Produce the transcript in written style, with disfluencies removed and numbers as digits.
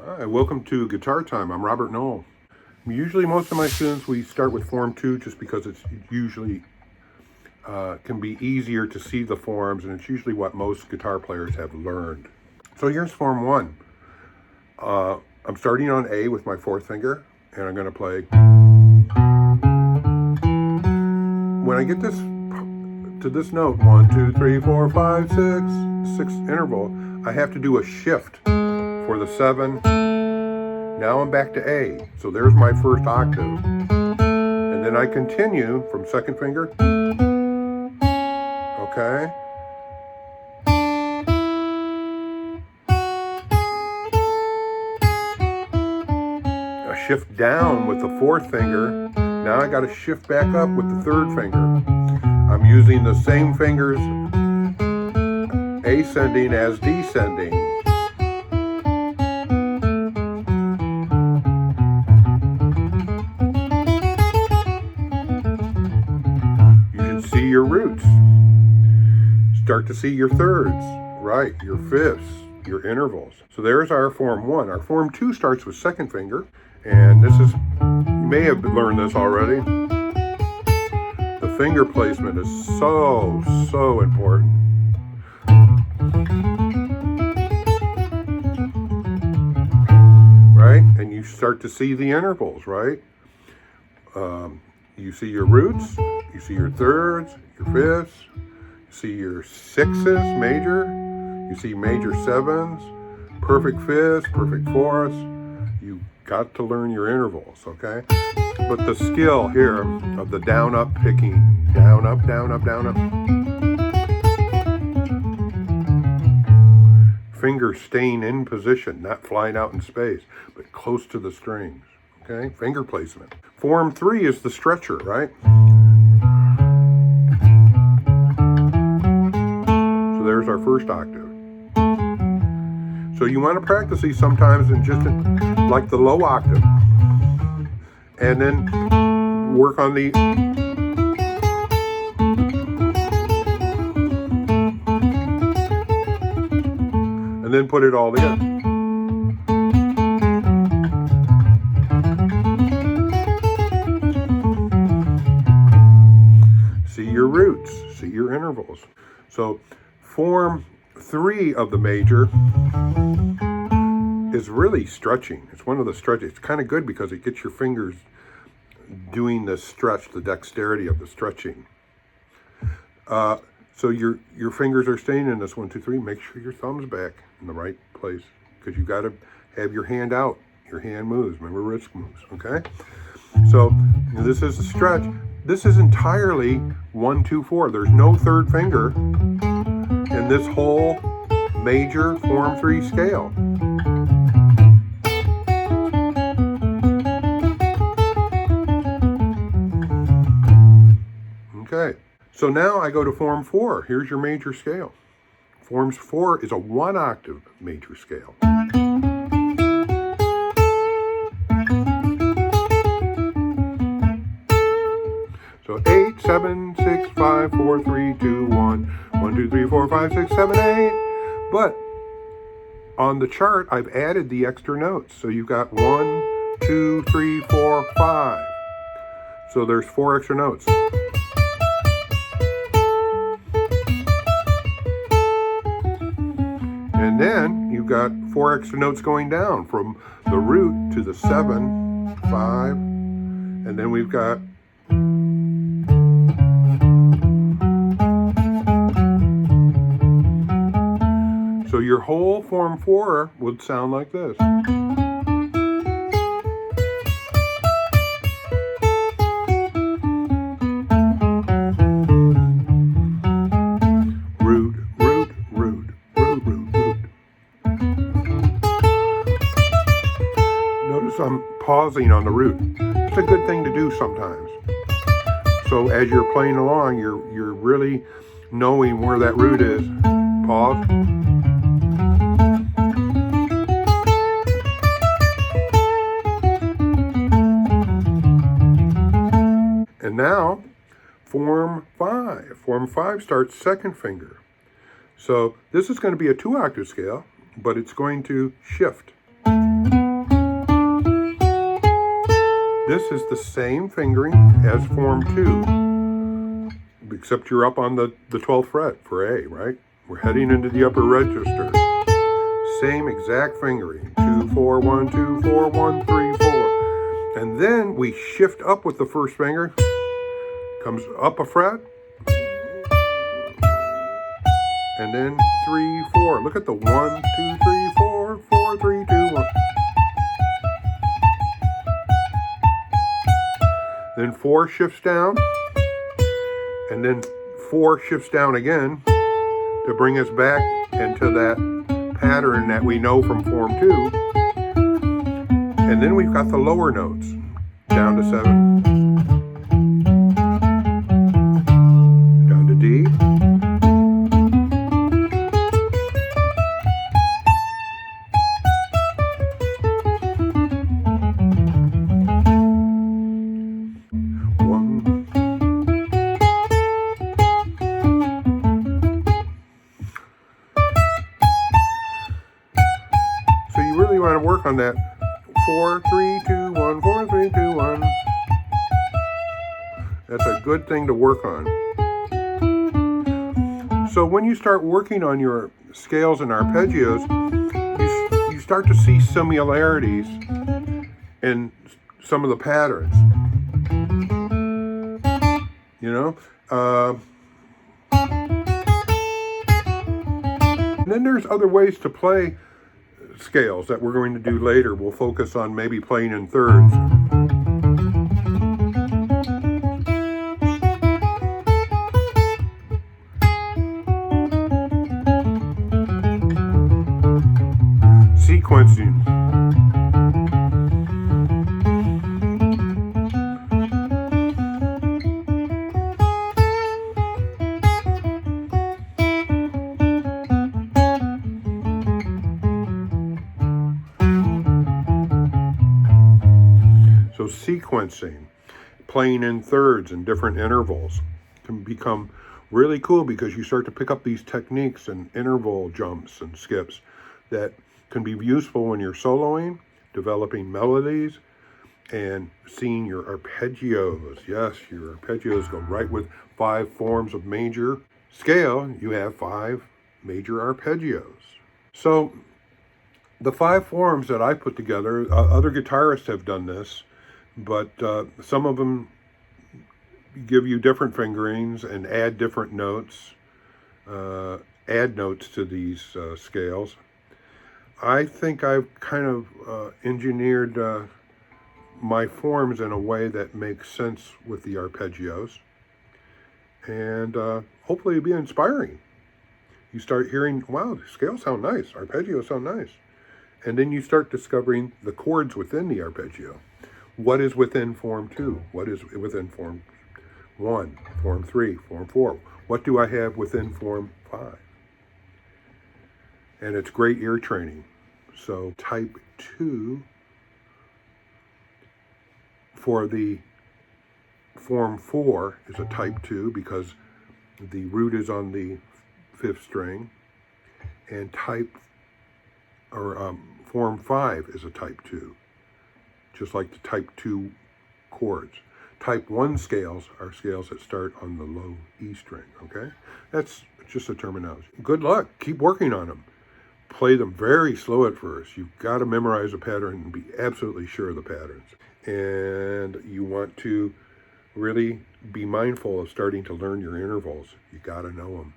Hi, welcome to Guitar Time. I'm Robert Knoll. Usually most of my students, we start with Form 2 just because it's usually can be easier to see the forms, and it's usually what most guitar players have learned. So here's Form 1. I'm starting on A with my fourth finger, and I'm going to play. When I get this to this note, 1, 2, 3, 4, 5, 6, 6 interval, I have to do a shift for the 7. Now I'm back to A. So there's my first octave. And then I continue from second finger. Okay. A shift down with the fourth finger. Now I got to shift back up with the third finger. I'm using the same fingers, ascending as descending. See your roots. Start to see your thirds, right? Your fifths, your intervals. So there's our Form 1. Our Form 2 starts with second finger, and this is, you may have learned this already. The finger placement is so important. Right? And you start to see the intervals, right? You see your roots, you see your thirds, your fifths, you see your sixes, major, you see major sevens, perfect fifths, perfect fourths. You got to learn your intervals, okay? But the skill here of the down up picking, down up, down up, down up. Fingers staying in position, not flying out in space, but close to the strings. Okay, finger placement. Form 3 is the stretcher, right? So there's our first octave. So you want to practice these sometimes in just like the low octave. And then work on the and then put it all together. See your roots, see your intervals. So Form 3 of the major is really stretching. It's one of the stretches. It's kind of good because it gets your fingers doing the stretch, the dexterity of the stretching. So your fingers are staying in this 1, 2, 3. Make sure your thumb's back in the right place because you got to have your hand out. Your hand moves. Remember, wrist moves. Okay. So this is a stretch. This is entirely 1, 2, 4. There's no third finger in this whole major Form 3 scale. Okay, so now I go to Form 4. Here's your major scale. Form 4 is a 1 octave major scale. So 8, 7, 6, 5, 4, 3, 2, 1, 1, 2, 3, 4, 5, 6, 7, 8. But on the chart, I've added the extra notes. So you've got 1, 2, 3, 4, 5. So there's 4 extra notes. And then you've got 4 extra notes going down from the root to the 7, 5, and then we've got so your whole Form 4 would sound like this. Root, root, root, root, root, root. Notice I'm pausing on the root. It's a good thing to do sometimes. So as you're playing along, you're really knowing where that root is. Pause. And now, Form 5. Form 5 starts second finger. So this is going to be a 2-octave scale, but it's going to shift. This is the same fingering as form 2, except you're up on the 12th fret for A, right? We're heading into the upper register. Same exact fingering. 2, 4, 1, 2, 4, 1, 3, 4. And then we shift up with the first finger. Comes up a fret. And then 3, 4. Look at the 1, 2, 3, 4, 4, 3, 2, 1. Then 4 shifts down. And then 4 shifts down again to bring us back into that pattern that we know from form 2. And then we've got the lower notes down to 7, down to D, so you really want to work on that 4, 3, 2, 1, 4, 3, 2, 1. That's a good thing to work on. So when you start working on your scales and arpeggios, you start to see similarities in some of the patterns. You know? And then there's other ways to play scales that we're going to do later. We'll focus on maybe playing in thirds. Sequencing. So sequencing, playing in thirds and different intervals can become really cool because you start to pick up these techniques and interval jumps and skips that can be useful when you're soloing, developing melodies, and seeing your arpeggios. Yes, your arpeggios go right with 5 forms of major scale. You have 5 major arpeggios. So the 5 forms that I put together, other guitarists have done this, but some of them give you different fingerings and add different notes, add notes to these scales. I think I've kind of engineered my forms in a way that makes sense with the arpeggios, and hopefully it'll be inspiring. You start hearing, wow, the scales sound nice, arpeggios sound nice, and then you start discovering the chords within the arpeggio. What is within form 2? What is within form 1, form 3, form 4? What do I have within form 5? And it's great ear training. So type 2 for the form 4 is a type 2 because the root is on the 5th string, and form 5 is a type 2, just like the type 2 chords. Type 1 scales are scales that start on the low E string, okay? That's just a terminology. Good luck. Keep working on them. Play them very slow at first. You've got to memorize a pattern and be absolutely sure of the patterns. And you want to really be mindful of starting to learn your intervals. You got to know them.